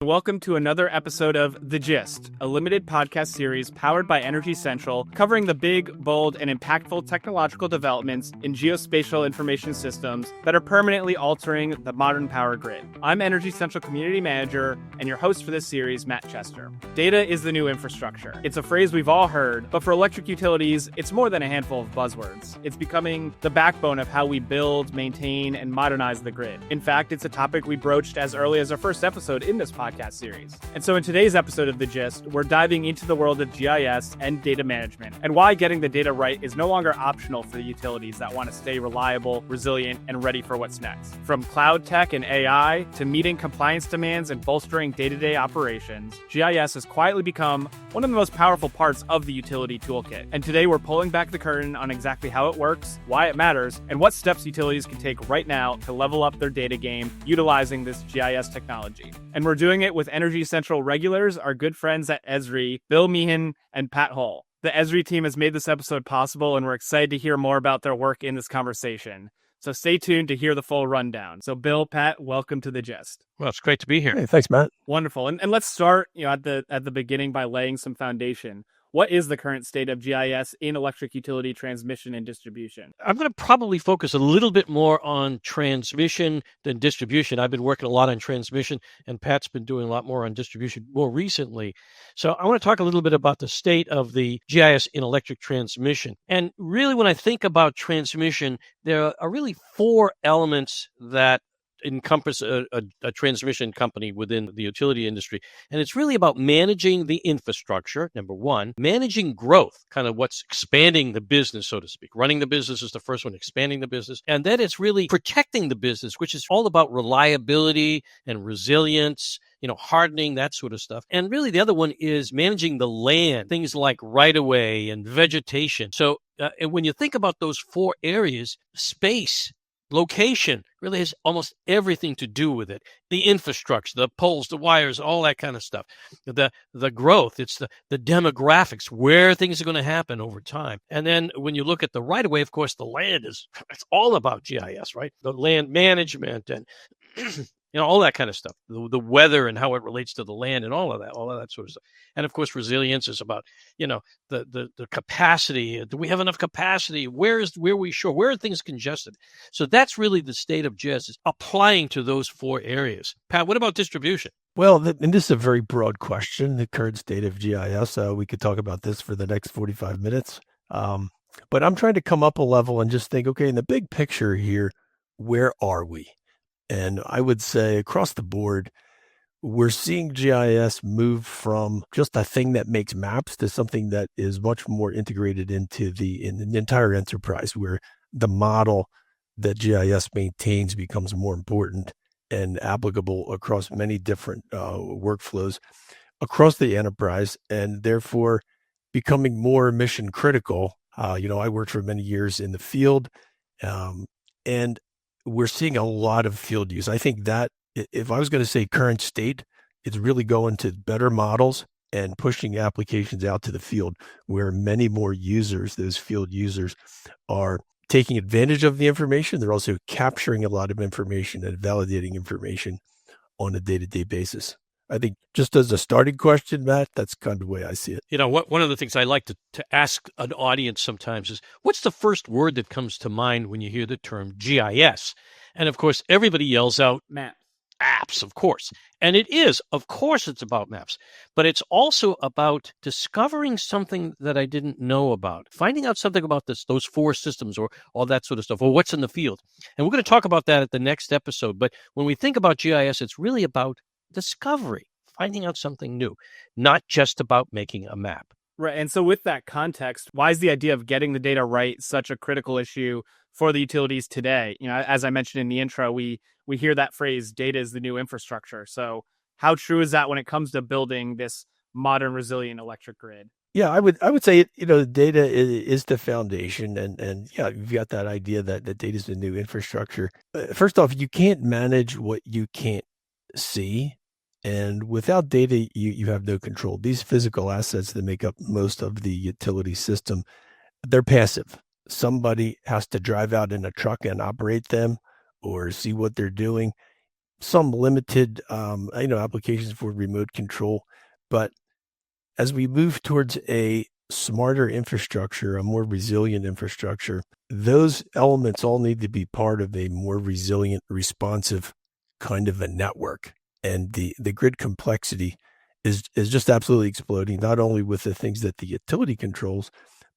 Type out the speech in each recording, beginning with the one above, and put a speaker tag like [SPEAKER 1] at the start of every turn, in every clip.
[SPEAKER 1] Welcome to another episode of The Gist, a limited podcast series powered by Energy Central, covering the big, bold, and impactful technological developments in geospatial information systems that are permanently altering the modern power grid. I'm Energy Central Community Manager and your host for this series, Matt Chester. Data is the new infrastructure. It's a phrase we've all heard, but for electric utilities, it's more than a handful of buzzwords. It's becoming the backbone of how we build, maintain, and modernize the grid. In fact, it's a topic we broached as early as our first episode in this podcast series. And so in today's episode of The Gist, we're diving into the world of GIS and data management and why getting the data right is no longer optional for the utilities that want to stay reliable, resilient, and ready for what's next. From cloud tech and AI to meeting compliance demands and bolstering day-to-day operations, GIS has quietly become one of the most powerful parts of the utility toolkit. And today we're pulling back the curtain on exactly how it works, why it matters, and what steps utilities can take right now to level up their data game utilizing this GIS technology. And we're doing it with Energy Central regulars, our good friends at Esri, Bill Meehan and Pat Hohl. The Esri team has made this episode possible, and we're excited to hear more about their work in this conversation. So stay tuned to hear the full rundown. So Bill, Pat, welcome to The Gist.
[SPEAKER 2] Well, it's great to be here.
[SPEAKER 3] Hey, thanks, Matt.
[SPEAKER 1] Wonderful. And let's start, at the beginning by laying some foundation. What is the current state of GIS in electric utility transmission and distribution?
[SPEAKER 2] I'm going to probably focus a little bit more on transmission than distribution. I've been working a lot on transmission, and Pat's been doing a lot more on distribution more recently. So I want to talk a little bit about the state of the GIS in electric transmission. And really, when I think about transmission, there are really four elements that encompass a transmission company within the utility industry. And it's really about managing the infrastructure, number one, managing growth, kind of what's expanding the business, so to speak. Running the business is the first one, expanding the business. And then it's really protecting the business, which is all about reliability and resilience, hardening, that sort of stuff. And really the other one is managing the land, things like right-of-way and vegetation. So and when you think about those four areas, space, location really has almost everything to do with it. The infrastructure, the poles, the wires, all that kind of stuff. The growth, it's the demographics, where things are going to happen over time. And then when you look at the right of way, of course, the land it's all about GIS, right? The land management and all that kind of stuff. The weather and how it relates to the land and all of that sort of stuff. And of course, resilience is about, the capacity. Do we have enough capacity? Where are we sure? Where are things congested? So that's really the state of GIS, is applying to those four areas. Pat, what about distribution?
[SPEAKER 3] Well, and this is a very broad question, the current state of GIS. We could talk about this for the next 45 minutes. But I'm trying to come up a level and just think, okay, in the big picture here, where are we? And I would say across the board, we're seeing GIS move from just a thing that makes maps to something that is much more integrated into the entire enterprise, where the model that GIS maintains becomes more important and applicable across many different workflows across the enterprise, and therefore becoming more mission critical. I worked for many years in the field, and we're seeing a lot of field use. I think that if I was going to say current state, it's really going to better models and pushing applications out to the field, where many more users, those field users, are taking advantage of the information. They're also capturing a lot of information and validating information on a day-to-day basis. I think just as a starting question, Matt, that's kind of the way I see it.
[SPEAKER 2] One of the things I like to ask an audience sometimes is, what's the first word that comes to mind when you hear the term GIS? And of course, everybody yells out, maps, of course. And it is, of course, it's about maps, but it's also about discovering something that I didn't know about, finding out something about those four systems or all that sort of stuff, or what's in the field. And we're going to talk about that at the next episode. But when we think about GIS, it's really about discovery, finding out something new, not just about making a map.
[SPEAKER 1] Right. And so with that context, why is the idea of getting the data right such a critical issue for the utilities today? As I mentioned in the intro, we hear that phrase, data is the new infrastructure. So how true is that when it comes to building this modern, resilient electric grid?
[SPEAKER 3] Yeah, I would say, the data is the foundation. And yeah, you've got that idea that the data is the new infrastructure. First off, you can't manage what you can't see. And without data, you have no control. These physical assets that make up most of the utility system, they're passive. Somebody has to drive out in a truck and operate them or see what they're doing. some limited, applications for remote control. But as we move towards a smarter infrastructure, a more resilient infrastructure, those elements all need to be part of a more resilient, responsive kind of a network. And the grid complexity is just absolutely exploding, not only with the things that the utility controls,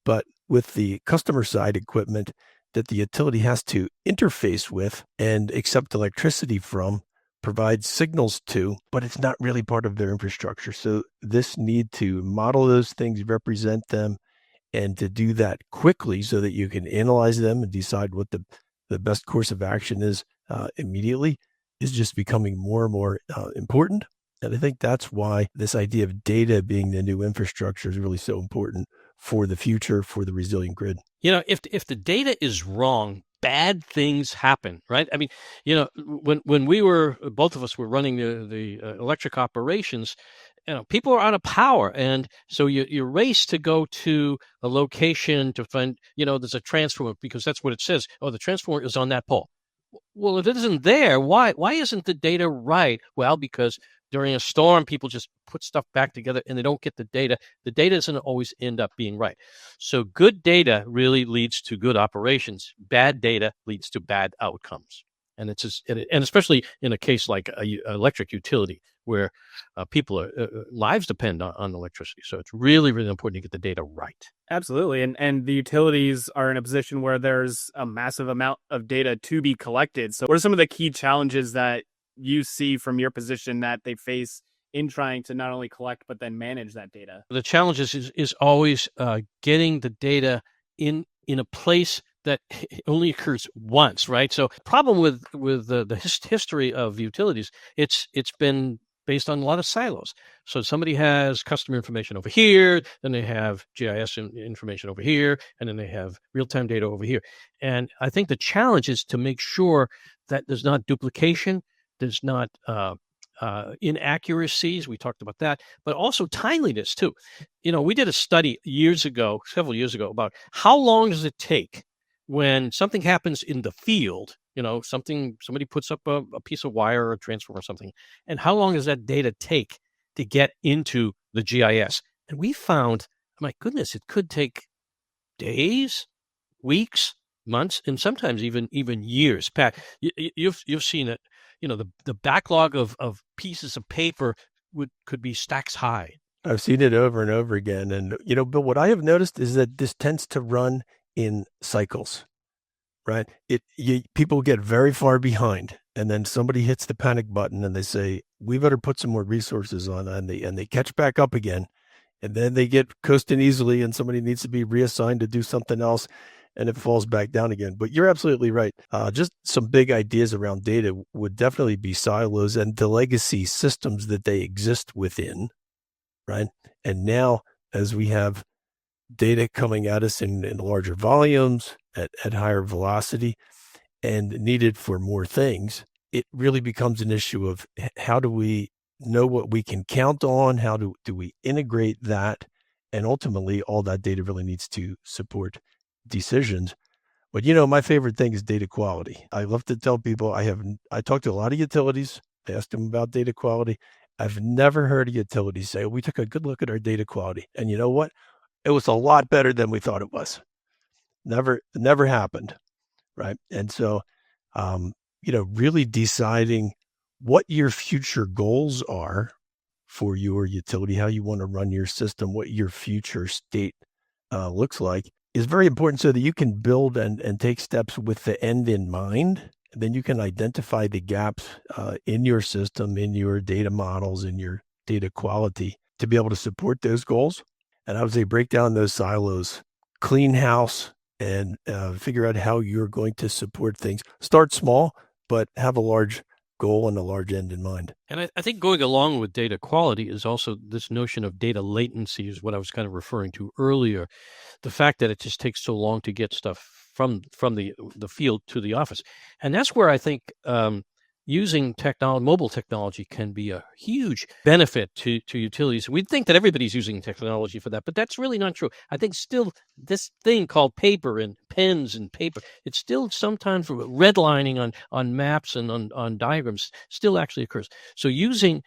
[SPEAKER 3] but with the customer side equipment that the utility has to interface with and accept electricity from, provide signals to, but it's not really part of their infrastructure. So this need to model those things, represent them, and to do that quickly so that you can analyze them and decide what the best course of action is immediately is just becoming more and more important. And I think that's why this idea of data being the new infrastructure is really so important for the future, for the resilient grid.
[SPEAKER 2] If the data is wrong, bad things happen, right? I mean, when we were, both of us were running the electric operations, people are out of power. And so you race to go to a location to find, there's a transformer, because that's what it says. Oh, the transformer is on that pole. Well, if it isn't there, why isn't the data right? Well, because during a storm, people just put stuff back together and they don't get the data. The data doesn't always end up being right. So good data really leads to good operations. Bad data leads to bad outcomes. And and especially in a case like an electric utility where lives depend on electricity. So it's really, really important to get the data right.
[SPEAKER 1] Absolutely. And the utilities are in a position where there's a massive amount of data to be collected. So what are some of the key challenges that you see from your position that they face in trying to not only collect, but then manage that data?
[SPEAKER 2] The challenge is always getting the data in a place that only occurs once, right? So problem with the history of utilities, it's been based on a lot of silos. So somebody has customer information over here, then they have GIS information over here, and then they have real-time data over here. And I think the challenge is to make sure that there's not duplication, there's not inaccuracies. We talked about that, but also timeliness too. We did a study several years ago, about how long does it take when something happens in the field, somebody puts up a piece of wire or a transformer or something, and how long does that data take to get into the GIS? And we found, my goodness, it could take days, weeks, months, and sometimes even years. Pat, you've seen it. The backlog of pieces of paper could be stacks high.
[SPEAKER 3] I've seen it over and over again. And, Bill, what I have noticed is that this tends to run in cycles, right? People get very far behind, and then somebody hits the panic button and they say, we better put some more resources on, and they catch back up again. And then they get coasting easily and somebody needs to be reassigned to do something else, and it falls back down again. But you're absolutely right. Just some big ideas around data would definitely be silos and the legacy systems that they exist within, right? And now, as we have data coming at us in larger volumes, at higher velocity, and needed for more things, it really becomes an issue of how do we know what we can count on? How do we integrate that? And ultimately, all that data really needs to support decisions. But my favorite thing is data quality. I love to tell people I talk to a lot of utilities. I ask them about data quality. I've never heard a utility say, we took a good look at our data quality, and you know what? It was a lot better than we thought it was. Never happened, right? And so, really deciding what your future goals are for your utility, how you want to run your system, what your future state looks like, is very important so that you can build and take steps with the end in mind. And then you can identify the gaps in your system, in your data models, in your data quality to be able to support those goals. And I would say break down those silos, clean house, and figure out how you're going to support things. Start small, but have a large goal and a large end in mind.
[SPEAKER 2] And I think going along with data quality is also this notion of data latency, is what I was kind of referring to earlier. The fact that it just takes so long to get stuff from the field to the office. And that's where I think using mobile technology can be a huge benefit to utilities. We'd think that everybody's using technology for that, but that's really not true. I think still this thing called paper and pens and paper. It's still sometimes redlining on maps and on diagrams still actually occurs. So using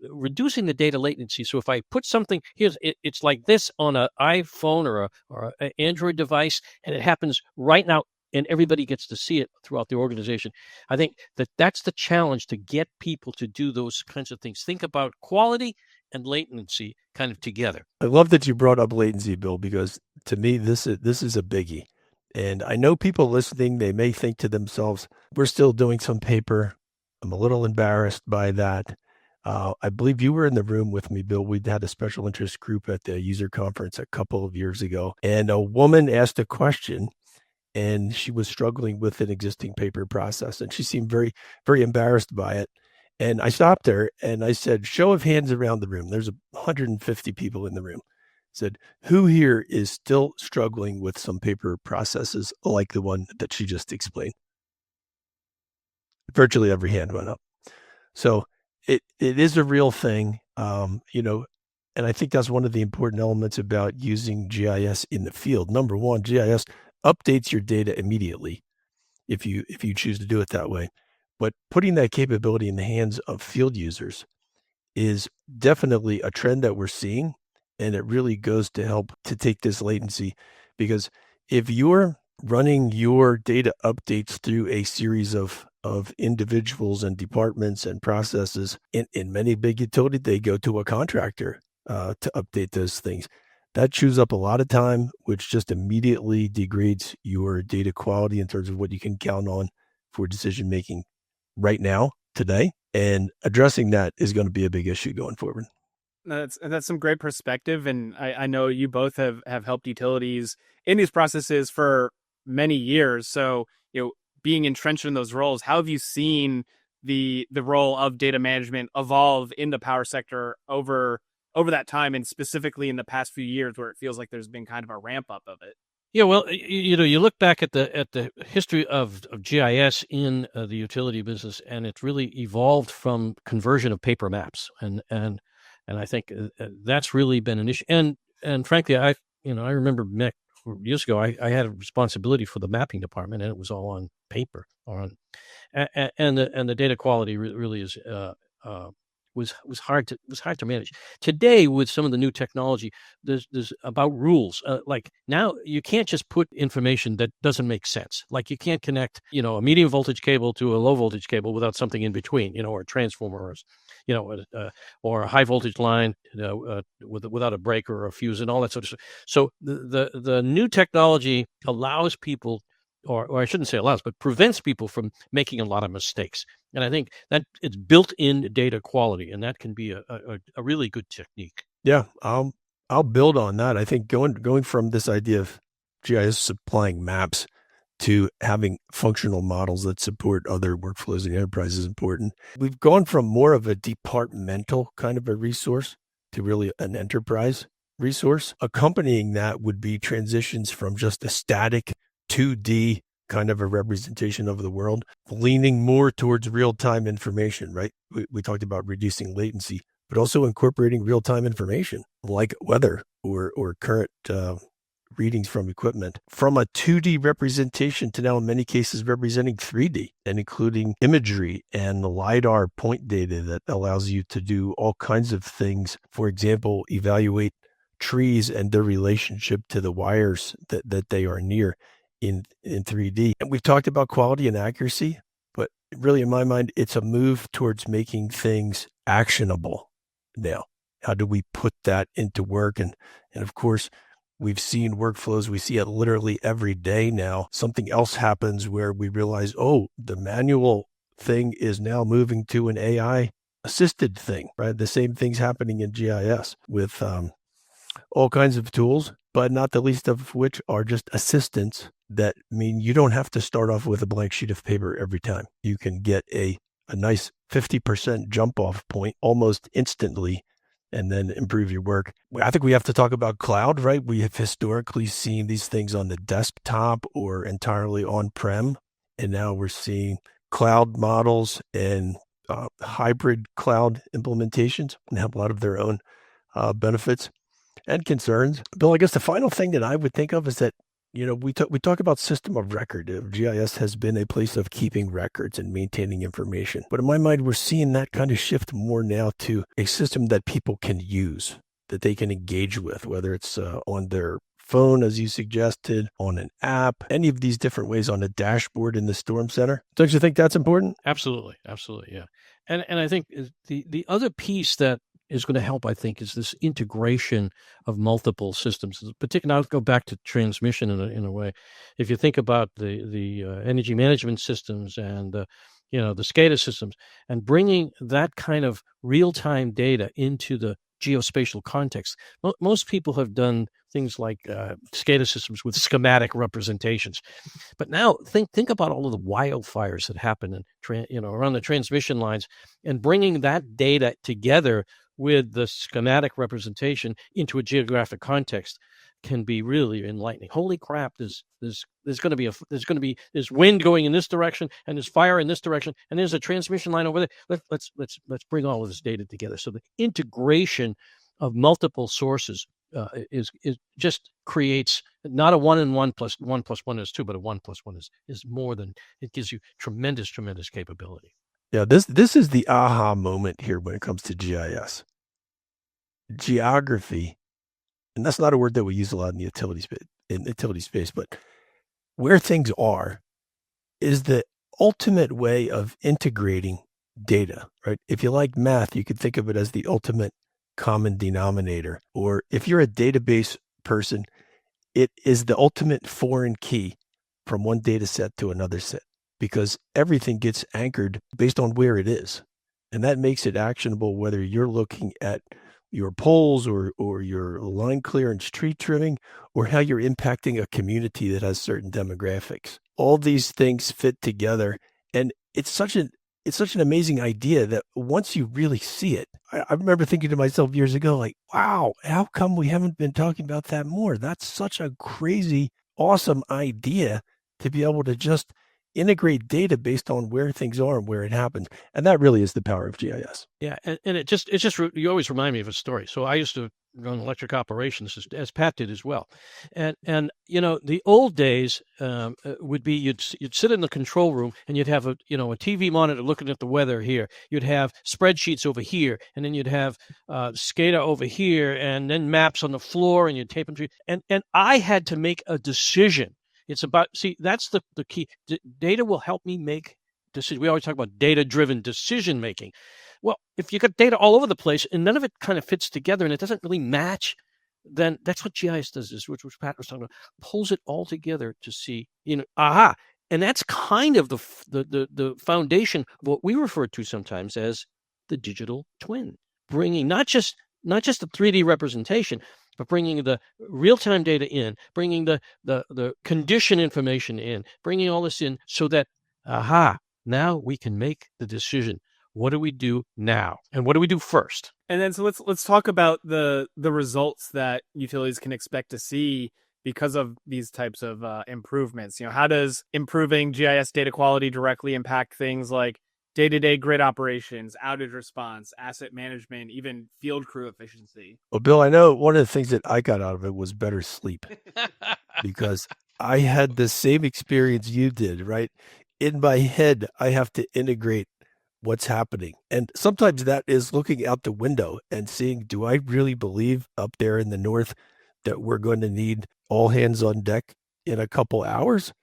[SPEAKER 2] reducing the data latency. So if I put something it's like this on an iPhone or an Android device, and it happens right now, and everybody gets to see it throughout the organization. I think that's the challenge, to get people to do those kinds of things. Think about quality and latency kind of together.
[SPEAKER 3] I love that you brought up latency, Bill, because to me, this is a biggie. And I know people listening, they may think to themselves, we're still doing some paper. I'm a little embarrassed by that. I believe you were in the room with me, Bill. We'd had a special interest group at the user conference a couple of years ago, and a woman asked a question, and she was struggling with an existing paper process, and she seemed very, very embarrassed by it. And I stopped her and I said, show of hands around the room. There's 150 people in the room. I said, who here is still struggling with some paper processes like the one that she just explained? Virtually every hand went up. So it is a real thing, and I think that's one of the important elements about using GIS in the field. Number one, GIS updates your data immediately if you choose to do it that way. But putting that capability in the hands of field users is definitely a trend that we're seeing, and it really goes to help to take this latency, because if you're running your data updates through a series of individuals and departments and processes, in many big utilities, they go to a contractor to update those things. That chews up a lot of time, which just immediately degrades your data quality in terms of what you can count on for decision making right now, today. And addressing that is going to be a big issue going forward.
[SPEAKER 1] That's some great perspective. And I know you both have helped utilities in these processes for many years. So, being entrenched in those roles, how have you seen the role of data management evolve in the power sector over that time, and specifically in the past few years, where it feels like there's been kind of a ramp up of it?
[SPEAKER 2] Yeah, well, you look back at the history of GIS in the utility business, and it's really evolved from conversion of paper maps, and I think that's really been an issue. And frankly, I remember years ago, I had a responsibility for the mapping department, and it was all on paper, and the data quality really is was hard to manage. Today, with some of the new technology, there's about rules. Like now, you can't just put information that doesn't make sense. Like you can't connect, a medium voltage cable to a low voltage cable without something in between, or a transformer, or a high voltage line without a breaker or a fuse and all that sort of stuff. So the new technology allows people, or I shouldn't say allows, but prevents people from making a lot of mistakes. And I think that it's built in data quality, and that can be a really good technique.
[SPEAKER 3] Yeah, I'll build on that. I think going from this idea of GIS supplying maps to having functional models that support other workflows in the enterprise is important. We've gone from more of a departmental kind of a resource to really an enterprise resource. Accompanying that would be transitions from just a static 2D kind of a representation of the world, leaning more towards real-time information, right? We talked about reducing latency, but also incorporating real-time information like weather or current readings from equipment, from a 2D representation to now in many cases representing 3D and including imagery and the LiDAR point data that allows you to do all kinds of things. For example, evaluate trees and their relationship to the wires that they are near in 3D. And we've talked about quality and accuracy, but really in my mind, it's a move towards making things actionable now. How do we put that into work? And of course, we've seen workflows. We see it literally every day now. Something else happens where we realize, the manual thing is now moving to an AI assisted thing, right? The same thing's happening in GIS with all kinds of tools, but not the least of which are just assistants that mean you don't have to start off with a blank sheet of paper every time. You can get a nice 50% jump off point almost instantly and then improve your work. I think we have to talk about cloud, right? We have historically seen these things on the desktop or entirely on-prem, and now we're seeing cloud models and hybrid cloud implementations and have a lot of their own benefits and concerns. Bill, I guess the final thing that I would think of is that We talk about system of record. GIS has been a place of keeping records and maintaining information. But in my mind, we're seeing that kind of shift more now to a system that people can use, that they can engage with, whether it's on their phone, as you suggested, on an app, any of these different ways, on a dashboard in the storm center. Don't you think that's important?
[SPEAKER 2] Absolutely. Yeah. And I think the other piece that is going to help, I think, is this integration of multiple systems. Particularly, I'll go back to transmission in a way. If you think about the energy management systems and the SCADA systems, and bringing that kind of real-time data into the geospatial context. Most people have done things like SCADA systems with schematic representations, but now think about all of the wildfires that happen around the transmission lines, and bringing that data together with the schematic representation into a geographic context can be really enlightening. Holy crap! There's going to be wind going in this direction, and there's fire in this direction, and there's a transmission line over there. Let's bring all of this data together. So the integration of multiple sources is just creates not a 1 and 1 plus 1 plus 1 is 2, but a 1 plus 1 is more than it gives you tremendous capability.
[SPEAKER 3] Yeah, this is the aha moment here when it comes to GIS. Geography, and that's not a word that we use a lot in the utility space, but where things are is the ultimate way of integrating data, right? If you like math, you could think of it as the ultimate common denominator. Or if you're a database person, it is the ultimate foreign key from one data set to another set, because everything gets anchored based on where it is. And that makes it actionable, whether you're looking at your poles or your line clearance, tree trimming, or how you're impacting a community that has certain demographics. All these things fit together. And it's such an amazing idea that once you really see it, I remember thinking to myself years ago, like, wow, how come we haven't been talking about that more? That's such a crazy, awesome idea to be able to just integrate data based on where things are and where it happens. And that really is the power of GIS.
[SPEAKER 2] Yeah. And it's just, you always remind me of a story. So I used to run electric operations as Pat did as well. And the old days would be you'd sit in the control room and you'd have a TV monitor looking at the weather here. You'd have spreadsheets over here, and then you'd have SCADA over here, and then maps on the floor, and you'd tape them to you. And I had to make a decision. It's about, that's the key. Data will help me make decisions. We always talk about data-driven decision making. Well, if you got data all over the place and none of it kind of fits together and it doesn't really match, then that's what GIS does, which Pat was talking about, pulls it all together to see, aha. And that's kind of the foundation of what we refer to sometimes as the digital twin, bringing not just the 3D representation, but bringing the real-time data in, bringing the condition information in, bringing all this in so that, now we can make the decision. What do we do now? And what do we do first?
[SPEAKER 1] And then so let's talk about the results that utilities can expect to see because of these types of improvements. How does improving GIS data quality directly impact things like day-to-day grid operations, outage response, asset management, even field crew efficiency?
[SPEAKER 3] Well, Bill, I know one of the things that I got out of it was better sleep because I had the same experience you did, right? In my head, I have to integrate what's happening. And sometimes that is looking out the window and seeing, do I really believe up there in the north that we're going to need all hands on deck in a couple hours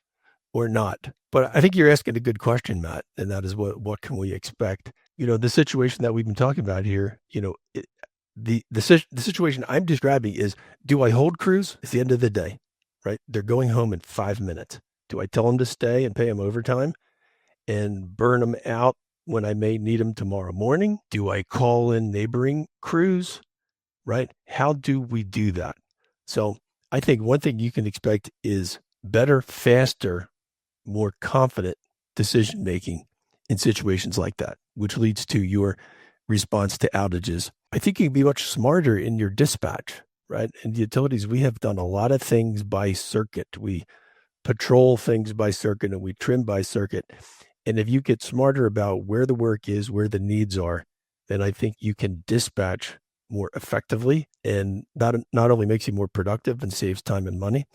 [SPEAKER 3] or not? But I think you're asking a good question, Matt, and that is what can we expect? The situation that we've been talking about here, the situation I'm describing is, do I hold crews? It's the end of the day, right? They're going home in 5 minutes. Do I tell them to stay and pay them overtime and burn them out when I may need them tomorrow morning? Do I call in neighboring crews, right? How do we do that? So I think one thing you can expect is better, faster, more confident decision-making in situations like that, which leads to your response to outages. I think you can be much smarter in your dispatch, right? In utilities, we have done a lot of things by circuit. We patrol things by circuit and we trim by circuit. And if you get smarter about where the work is, where the needs are, then I think you can dispatch more effectively, and not only makes you more productive and saves time and money,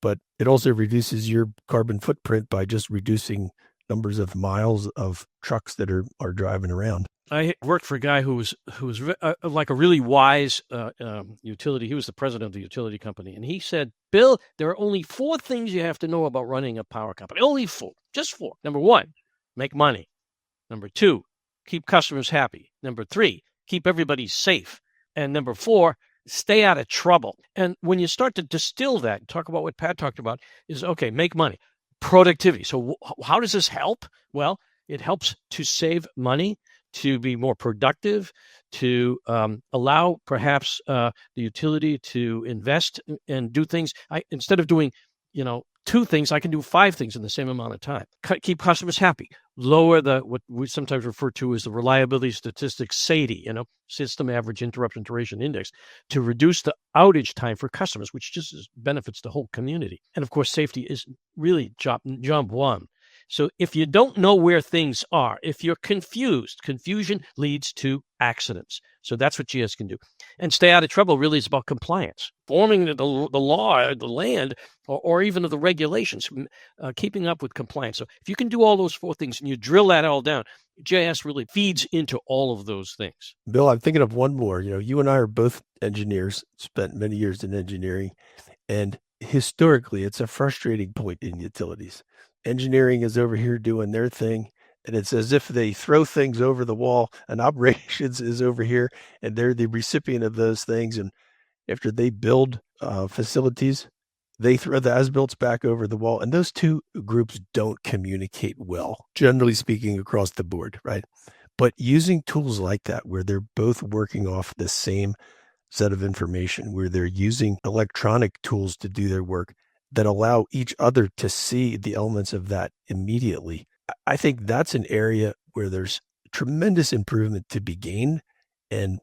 [SPEAKER 3] but it also reduces your carbon footprint by just reducing numbers of miles of trucks that are driving around.
[SPEAKER 2] I worked for a guy who was like a really wise utility. He was the president of the utility company, and he said, "Bill, there are only 4 things you have to know about running a power company. Only 4, just 4. Number 1, make money. Number 2, keep customers happy. Number 3, keep everybody safe. And number 4, stay out of trouble." And when you start to distill that, talk about what Pat talked about, is okay, make money, productivity. So how does this help? Well, it helps to save money, to be more productive, to allow perhaps the utility to invest and do things. Instead of doing, 2 things, I can do 5 things in the same amount of time. Keep customers happy. Lower what we sometimes refer to as the reliability statistics, SAIDI, system average interruption duration index, to reduce the outage time for customers, which just benefits the whole community. And of course, safety is really jump 1. So if you don't know where things are, if you're confused, confusion leads to accidents. So that's what GIS can do. And stay out of trouble really is about compliance, forming the law, the land, or even the regulations, keeping up with compliance. So if you can do all those 4 things and you drill that all down, GIS really feeds into all of those things.
[SPEAKER 3] Bill, I'm thinking of one more. You and I are both engineers, spent many years in engineering, and historically, it's a frustrating point in utilities. Engineering is over here doing their thing, and it's as if they throw things over the wall, and operations is over here, and they're the recipient of those things. And after they build facilities, they throw the as-builts back over the wall, and those 2 groups don't communicate well, generally speaking, across the board, right? But using tools like that, where they're both working off the same set of information, where they're using electronic tools to do their work that allow each other to see the elements of that immediately, I think that's an area where there's tremendous improvement to be gained. And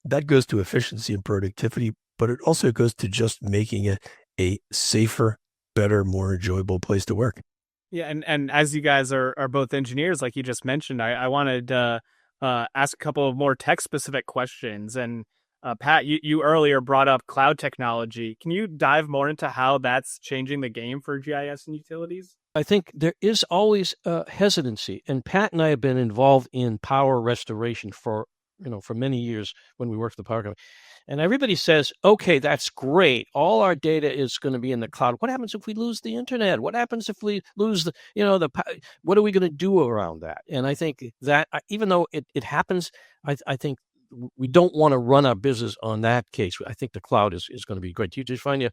[SPEAKER 3] that goes to efficiency and productivity, but it also goes to just making it a safer, better, more enjoyable place to work.
[SPEAKER 1] Yeah, and as you guys are both engineers, like you just mentioned, I wanted to ask a couple of more tech-specific questions. And Pat, you earlier brought up cloud technology. Can you dive more into how that's changing the game for GIS and utilities?
[SPEAKER 2] I think there is always hesitancy, and Pat and I have been involved in power restoration for many years when we worked for the power company. And everybody says, okay, that's great. All our data is going to be in the cloud. What happens if we lose the internet? What happens if we lose what are we going to do around that? And I think that even though it happens, I think we don't want to run our business on that case. I think the cloud is going to be great. Do you just find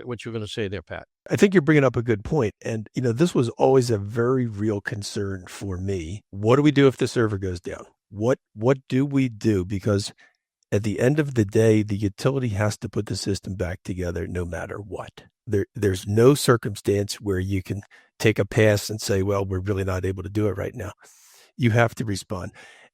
[SPEAKER 2] what you're going to say there, Pat?
[SPEAKER 3] I think you're bringing up a good point. And, this was always a very real concern for me. What do we do if the server goes down? What do we do? Because at the end of the day, the utility has to put the system back together no matter what. There's no circumstance where you can take a pass and say, well, we're really not able to do it right now. You have to respond.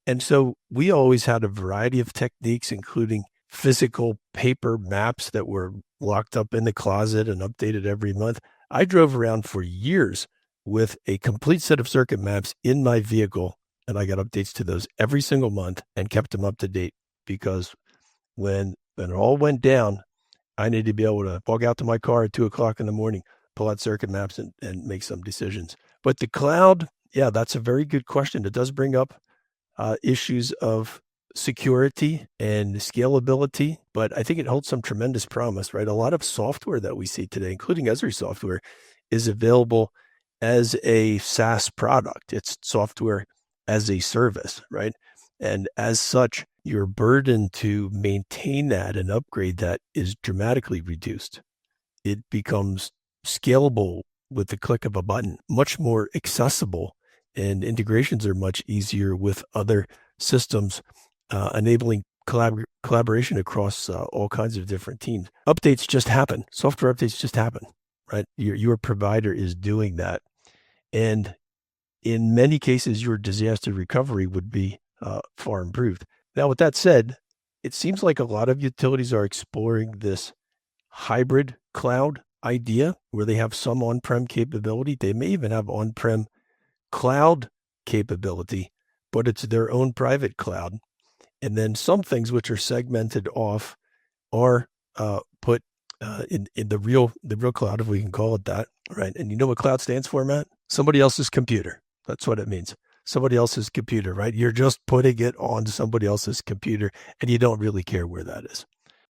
[SPEAKER 3] And so we always had a variety of techniques, including physical paper maps that were locked up in the closet and updated every month. I drove around for years with a complete set of circuit maps in my vehicle, and I got updates to those every single month and kept them up to date, because when it all went down, I needed to be able to walk out to my car at 2:00 in the morning, pull out circuit maps and make some decisions. But the cloud, yeah, that's a very good question. It does bring up issues of security and scalability, but I think it holds some tremendous promise, right? A lot of software that we see today, including Esri software, is available as a SaaS product. It's software as a service, right? And as such, your burden to maintain that and upgrade that is dramatically reduced. It becomes scalable with the click of a button, much more accessible, and integrations are much easier with other systems, enabling collaboration across all kinds of different teams. Updates just happen. Software updates just happen, right? Your provider is doing that. And in many cases, your disaster recovery would be far improved. Now, with that said, it seems like a lot of utilities are exploring this hybrid cloud idea where they have some on-prem capability. They may even have on-prem cloud capability, but it's their own private cloud. And then some things which are segmented off are put in the real cloud, if we can call it that, right? And you know what cloud stands for, Matt? Somebody else's computer. That's what it means. Somebody else's computer, right? You're just putting it on somebody else's computer, and you don't really care where that is.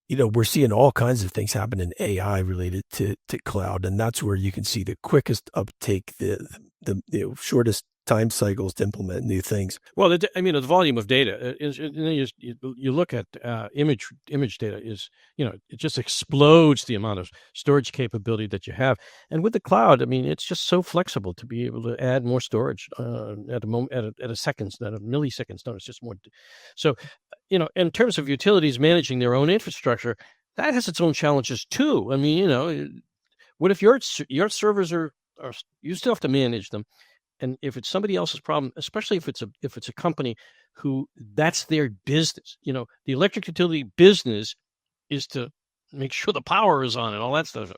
[SPEAKER 3] We're seeing all kinds of things happen in AI related to cloud, and that's where you can see the quickest uptake, the shortest time cycles to implement new things.
[SPEAKER 2] Well, the volume of data is. You look at image data is, it just explodes the amount of storage capability that you have, and with the cloud, it's just so flexible to be able to add more storage at a moment, at a seconds, at a milliseconds notice, just more. So, in terms of utilities managing their own infrastructure, that has its own challenges too. What if your servers are you still have to manage them, and if it's somebody else's problem, especially if it's a company who that's their business, the electric utility business is to make sure the power is on and all that stuff.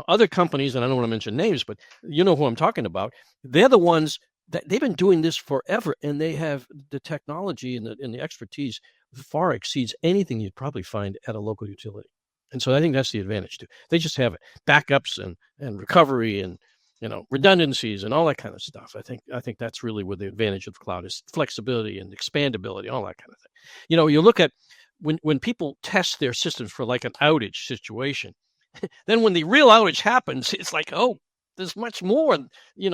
[SPEAKER 2] Other companies, and I don't want to mention names, but you know who I'm talking about. They're the ones that they've been doing this forever, and they have the technology and the expertise far exceeds anything you'd probably find at a local utility. And so I think that's the advantage too. They just have it. Backups and recovery and redundancies and all that kind of stuff. I think that's really where the advantage of the cloud is: flexibility and expandability, all that kind of thing. You look at when people test their systems for like an outage situation, then when the real outage happens, it's like, oh, there's much more.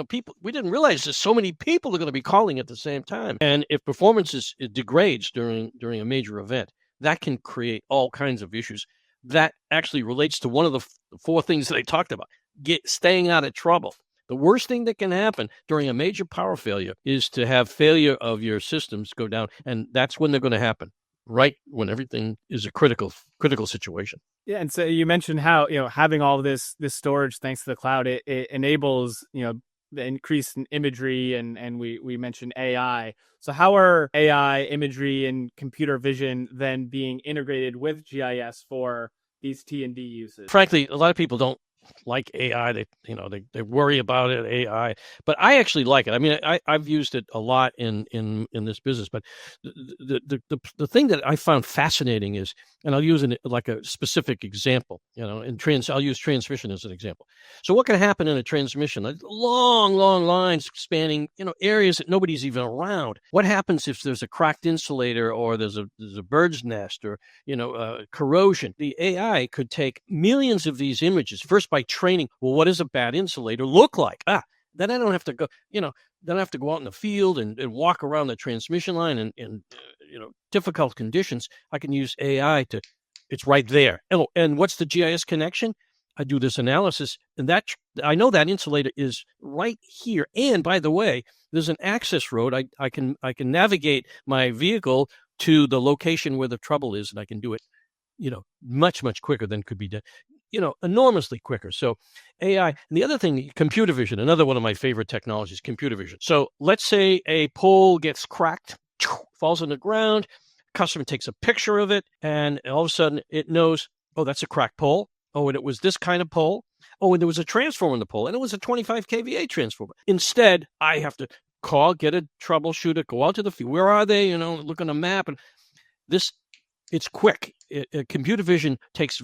[SPEAKER 2] People, we didn't realize there's so many people are going to be calling at the same time. And if performance it degrades during a major event, that can create all kinds of issues. That actually relates to one of the four things that I talked about: staying out of trouble. The worst thing that can happen during a major power failure is to have failure of your systems go down, and that's when they're going to happen, right when everything is a critical situation.
[SPEAKER 1] Yeah, and so you mentioned how having all of this storage thanks to the cloud, it enables the increase in imagery, and we mentioned AI. So how are AI imagery and computer vision then being integrated with GIS for these T&D uses?
[SPEAKER 2] Frankly, a lot of people don't like AI. They worry about it, AI, but I actually like it. I've used it a lot in this business. But the thing that I found fascinating is, and I'll use like a specific example. I'll use transmission as an example. So what can happen in a transmission? Like long lines spanning areas that nobody's even around. What happens if there's a cracked insulator, or there's a bird's nest, or corrosion? The AI could take millions of these images first by training. Well, what does a bad insulator look like? Then I don't have to go, then I have to go out in the field and walk around the transmission line in difficult conditions. I can use AI it's right there. And what's the GIS connection? I do this analysis, and that I know that insulator is right here. And by the way, there's an access road. I can navigate my vehicle to the location where the trouble is, and I can do it, much quicker than could be done. Enormously quicker. So AI. And the other thing, computer vision, another one of my favorite technologies, computer vision. So let's say a pole gets cracked, falls on the ground, customer takes a picture of it, and all of a sudden it knows, oh, that's a cracked pole. Oh, and it was this kind of pole. Oh, and there was a transformer in the pole, and it was a 25 kVA transformer. Instead, I have to get a troubleshooter, go out to the field. Where are they? Look on a map. And it's quick. Computer vision takes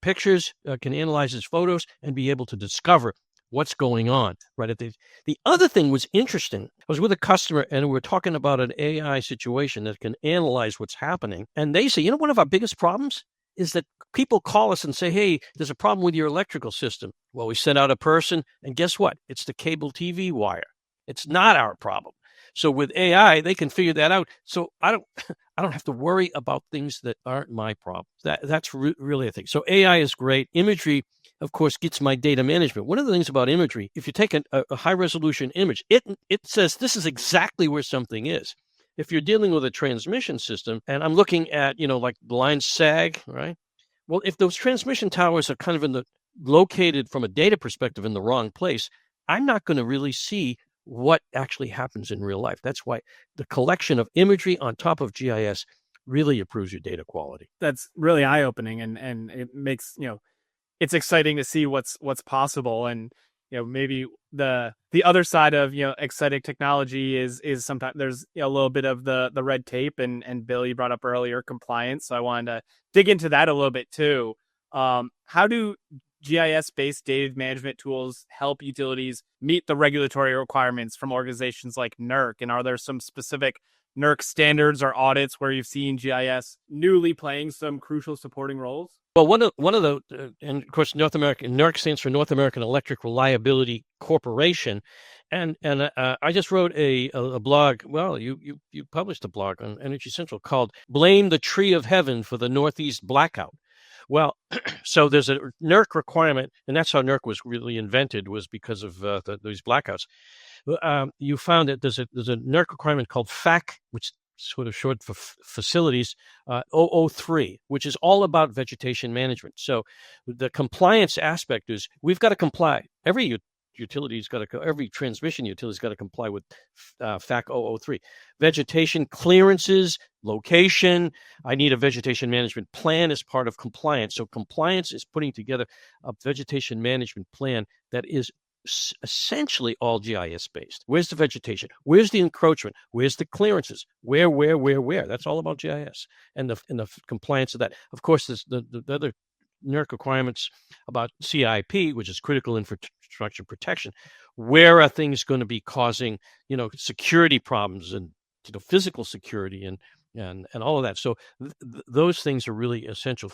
[SPEAKER 2] pictures, can analyze his photos, and be able to discover what's going on. Right. The other thing was interesting. I was with a customer, and we were talking about an AI situation that can analyze what's happening. And they say, one of our biggest problems is that people call us and say, hey, there's a problem with your electrical system. Well, we send out a person, and guess what? It's the cable TV wire. It's not our problem. So with AI, they can figure that out. So I don't have to worry about things that aren't my problem. That's really a thing. So AI is great. Imagery, of course, gets my data management. One of the things about imagery, if you take a high resolution image, it says this is exactly where something is. If you're dealing with a transmission system, and I'm looking at, like the lines sag, right? Well, if those transmission towers are kind of located from a data perspective in the wrong place, I'm not going to really see what actually happens in real life. That's why the collection of imagery on top of GIS really improves your data quality.
[SPEAKER 1] That's really eye-opening, and it makes, it's exciting to see what's possible. And maybe the other side of exciting technology is sometimes there's a little bit of the red tape, and Bill, you brought up earlier compliance, so I wanted to dig into that a little bit too. how do GIS-based data management tools help utilities meet the regulatory requirements from organizations like NERC? And are there some specific NERC standards or audits where you've seen GIS newly playing some crucial supporting roles?
[SPEAKER 2] Well, one of the, and of course, North American NERC stands for North American Electric Reliability Corporation, and I just wrote a blog. Well, you published a blog on Energy Central called "Blame the Tree of Heaven for the Northeast Blackout." Well, so there's a NERC requirement, and that's how NERC was really invented, was because of these blackouts. You found that there's a NERC requirement called FAC, which sort of short for facilities, 003, which is all about vegetation management. So the compliance aspect is we've got to comply. Every utility's got to, every transmission utility's got to comply with FAC 003. Vegetation clearances, location. I need a vegetation management plan as part of compliance. So compliance is putting together a vegetation management plan that is essentially all GIS based. Where's the vegetation? Where's the encroachment? Where's the clearances? Where? That's all about GIS and the compliance of that. Of course, there's the other NERC requirements about CIP, which is critical infrastructure protection. Where are things going to be causing, security problems and physical security and all of that? So those things are really essential.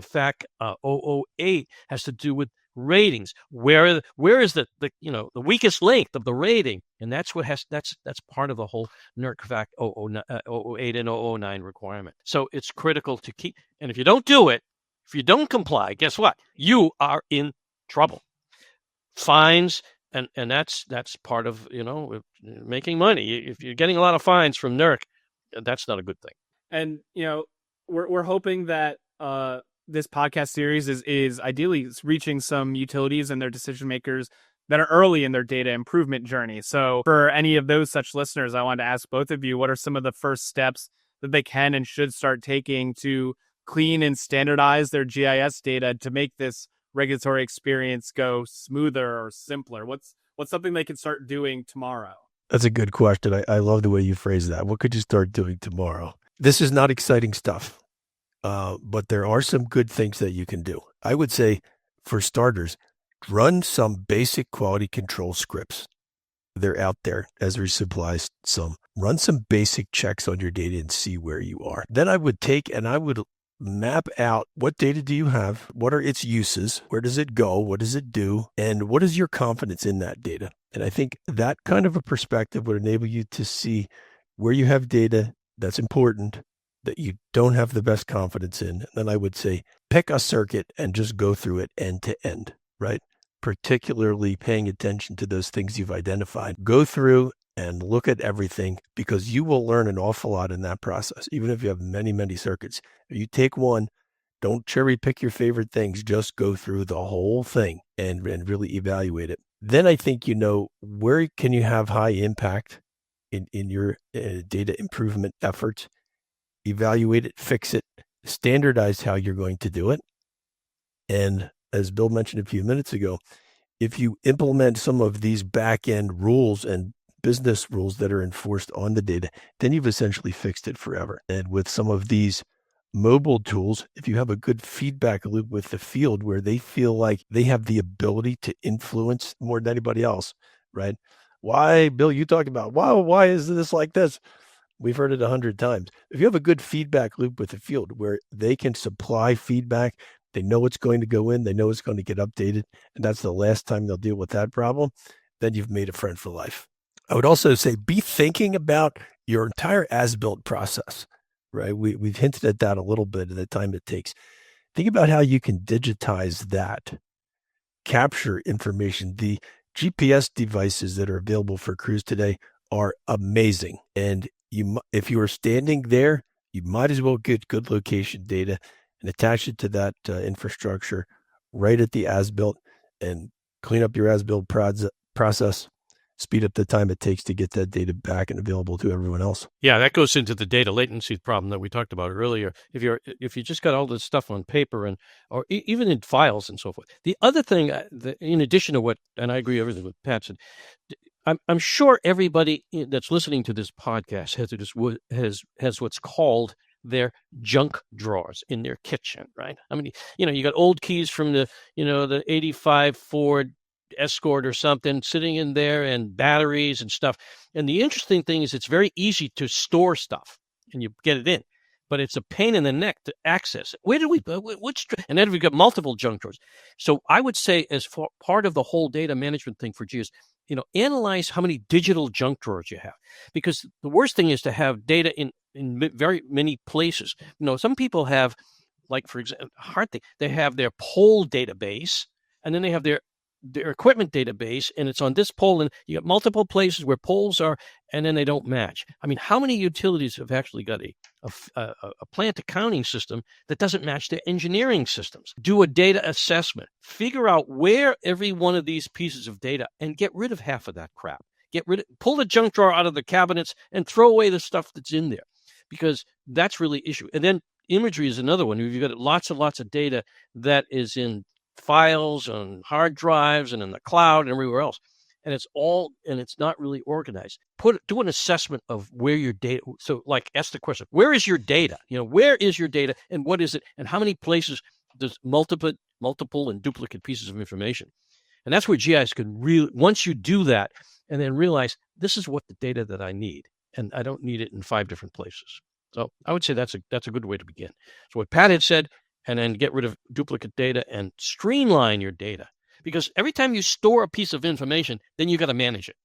[SPEAKER 2] FAC 008 has to do with ratings. Where is the weakest link of the rating, and that's part of the whole NERC FAC 008 and 009 requirement. So it's critical to keep. And if you don't do it, if you don't comply, guess what? You are in trouble. Fines, and that's part of making money. If you're getting a lot of fines from NERC, that's not a good thing.
[SPEAKER 1] And we're hoping that this podcast series is ideally reaching some utilities and their decision makers that are early in their data improvement journey. So for any of those such listeners, I wanted to ask both of you, what are some of the first steps that they can and should start taking to clean and standardize their GIS data to make this regulatory experience go smoother or simpler? What's something they can start doing tomorrow?
[SPEAKER 3] That's a good question. I love the way you phrase that. What could you start doing tomorrow? This is not exciting stuff. But there are some good things that you can do. I would say, for starters, run some basic quality control scripts. They're out there. Esri supplies some. Run some basic checks on your data and see where you are. Then I would map out what data do you have? What are its uses? Where does it go? What does it do? And what is your confidence in that data? And I think that kind of a perspective would enable you to see where you have data that's important, that you don't have the best confidence in. And then I would say, pick a circuit and just go through it end to end, right? Particularly paying attention to those things you've identified. Go through and look at everything, because you will learn an awful lot in that process, even if you have many, many circuits. If you take one, don't cherry pick your favorite things, just go through the whole thing and really evaluate it. Then I think where can you have high impact in your data improvement efforts. Evaluate it, fix it, standardize how you're going to do it. And as Bill mentioned a few minutes ago, if you implement some of these back-end rules and business rules that are enforced on the data, then you've essentially fixed it forever. And with some of these mobile tools, if you have a good feedback loop with the field where they feel like they have the ability to influence more than anybody else, right? Why, Bill, you talk about, wow, why is this like this? We've heard it 100 times. If you have a good feedback loop with the field where they can supply feedback, they know it's going to go in, they know it's going to get updated, and that's the last time they'll deal with that problem, then you've made a friend for life. I would also say be thinking about your entire as-built process, right? We've hinted at that a little bit at the time it takes. Think about how you can digitize that, capture information. The GPS devices that are available for crews today are amazing. And if you are standing there, you might as well get good location data and attach it to that infrastructure right at the as-built and clean up your as-built process, speed up the time it takes to get that data back and available to everyone else.
[SPEAKER 2] Yeah, that goes into the data latency problem that we talked about earlier. If you just got all this stuff on paper or even in files and so forth. The other thing, in addition to what, and I agree everything with Pat said, I'm sure everybody that's listening to this podcast has what's called their junk drawers in their kitchen, right? I mean, you got old keys from the 85 Ford Escort or something sitting in there, and batteries and stuff. And the interesting thing is it's very easy to store stuff and you get it in, but it's a pain in the neck to access it. Where did we, and then we've got multiple junk drawers. So I would say, as part of the whole data management thing for GIS, analyze how many digital junk drawers you have, because the worst thing is to have data in very many places. Some people have, like, for example, hard thing, they have their pole database, and then they have their equipment database, and it's on this pole, and you got multiple places where poles are, and then they don't match. I mean, how many utilities have actually got a plant accounting system that doesn't match their engineering systems? Do a data assessment, figure out where every one of these pieces of data, and get rid of half of that crap. Pull the junk drawer out of the cabinets and throw away the stuff that's in there, because that's really issue. And then imagery is another one. You've got lots and lots of data that is in files on hard drives and in the cloud and everywhere else, and it's not really organized. Do an assessment of where your data. So, like, ask the question: where is your data? Where is your data, and what is it, and how many places does multiple and duplicate pieces of information? And that's where GIS can really, once you do that, and then realize this is what the data that I need, and I don't need it in 5 different places. So I would say that's a good way to begin. So what Pat had said, and then get rid of duplicate data and streamline your data. Because every time you store a piece of information, then you got to manage it.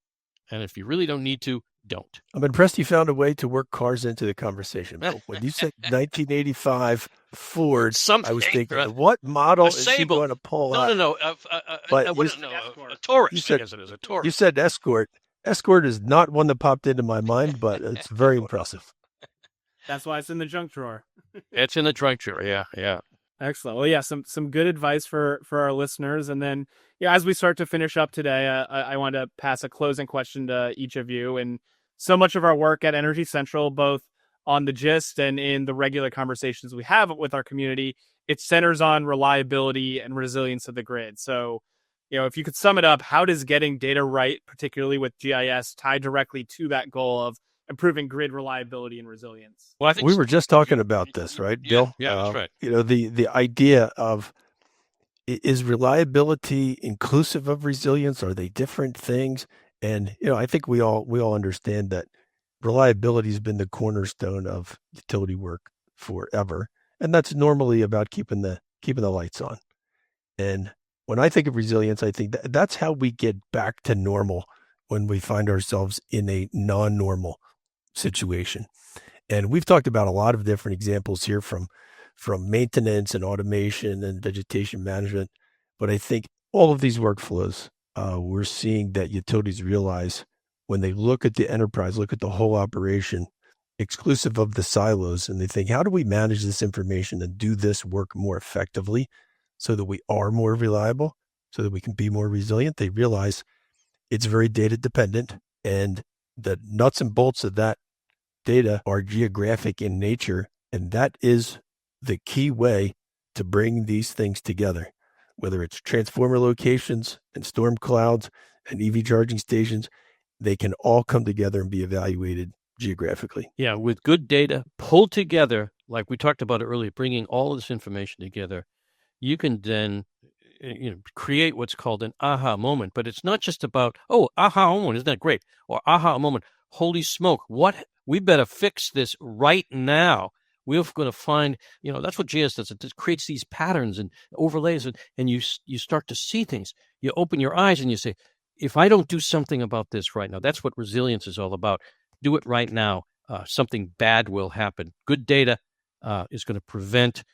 [SPEAKER 2] And if you really don't need to, don't.
[SPEAKER 3] I'm impressed you found a way to work cars into the conversation. When you said 1985 Ford, I was thinking, what model is he going to pull out?
[SPEAKER 2] No. A Taurus.
[SPEAKER 3] You said,
[SPEAKER 2] it is a Taurus.
[SPEAKER 3] You said Escort. Escort is not one that popped into my mind, but it's very impressive.
[SPEAKER 1] That's why it's in the junk drawer.
[SPEAKER 2] It's in the junk drawer. Yeah.
[SPEAKER 1] Excellent. Well, yeah, some good advice for our listeners. And then, as we start to finish up today, I want to pass a closing question to each of you. And so much of our work at Energy Central, both on the GIST and in the regular conversations we have with our community, it centers on reliability and resilience of the grid. So, if you could sum it up, how does getting data right, particularly with GIS, tie directly to that goal of improving grid reliability and resilience?
[SPEAKER 3] Well, I think we were just talking about this, right, Bill?
[SPEAKER 2] Yeah, that's right.
[SPEAKER 3] The idea of, is reliability inclusive of resilience? Are they different things? And I think we all understand that reliability has been the cornerstone of utility work forever, and that's normally about keeping the lights on. And when I think of resilience, I think that's how we get back to normal when we find ourselves in a non-normal situation. And we've talked about a lot of different examples here from maintenance and automation and vegetation management. But I think all of these workflows, we're seeing that utilities realize when they look at the enterprise, look at the whole operation, exclusive of the silos, and they think, how do we manage this information and do this work more effectively so that we are more reliable, so that we can be more resilient? They realize it's very data dependent, and the nuts and bolts of that data are geographic in nature. And that is the key way to bring these things together, whether it's transformer locations and storm clouds and EV charging stations. They can all come together and be evaluated geographically.
[SPEAKER 2] Yeah, with good data pulled together, like we talked about earlier, bringing all of this information together, you can then create what's called an aha moment. But it's not just about, aha moment, isn't that great? Or aha moment, holy smoke, we better fix this right now. We're going to find, that's what GIS does. It creates these patterns and overlays, and you start to see things. You open your eyes and you say, if I don't do something about this right now, that's what resilience is all about. Do it right now. Something bad will happen. Good data is going to prevent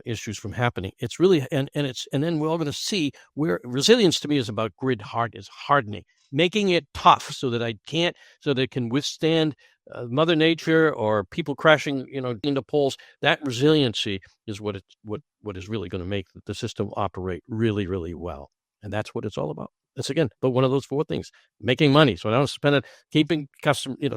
[SPEAKER 2] issues from happening. It's really, and then we're all going to see where resilience to me is about hardening, making it tough so that it can withstand Mother Nature or people crashing, into poles. That resiliency is what is really going to make the system operate really, really well. And that's what it's all about. That's, again, but one of those 4 things: making money, so I don't spend it, keeping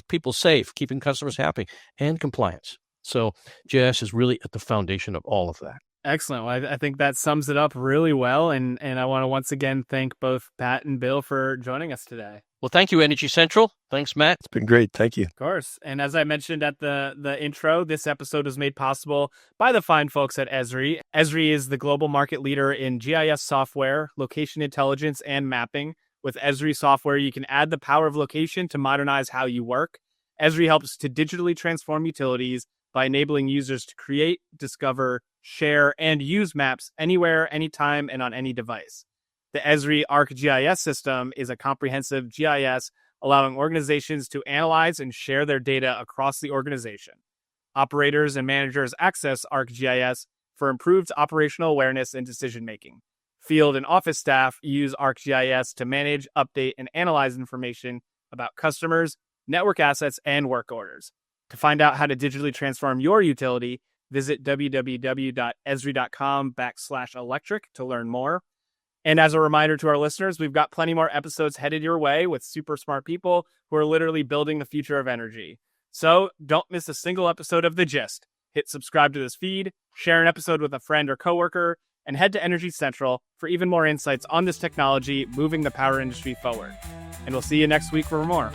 [SPEAKER 2] people safe, keeping customers happy, and compliance. So GIS is really at the foundation of all of that.
[SPEAKER 1] Excellent. Well, I think that sums it up really well. And I want to once again thank both Pat and Bill for joining us today.
[SPEAKER 2] Well, thank you, Energy Central. Thanks, Matt.
[SPEAKER 3] It's been great. Thank you.
[SPEAKER 1] Of course. And as I mentioned at the intro, this episode was made possible by the fine folks at Esri. Esri is the global market leader in GIS software, location intelligence, and mapping. With Esri software, you can add the power of location to modernize how you work. Esri helps to digitally transform utilities by enabling users to create, discover, share, and use maps anywhere, anytime, and on any device. The Esri ArcGIS system is a comprehensive GIS allowing organizations to analyze and share their data across the organization. Operators and managers access ArcGIS for improved operational awareness and decision-making. Field and office staff use ArcGIS to manage, update, and analyze information about customers, network assets, and work orders. To find out how to digitally transform your utility, visit www.esri.com/electric to learn more. And as a reminder to our listeners, we've got plenty more episodes headed your way with super smart people who are literally building the future of energy. So don't miss a single episode of The Gist. Hit subscribe to this feed, share an episode with a friend or coworker, and head to Energy Central for even more insights on this technology moving the power industry forward. And we'll see you next week for more.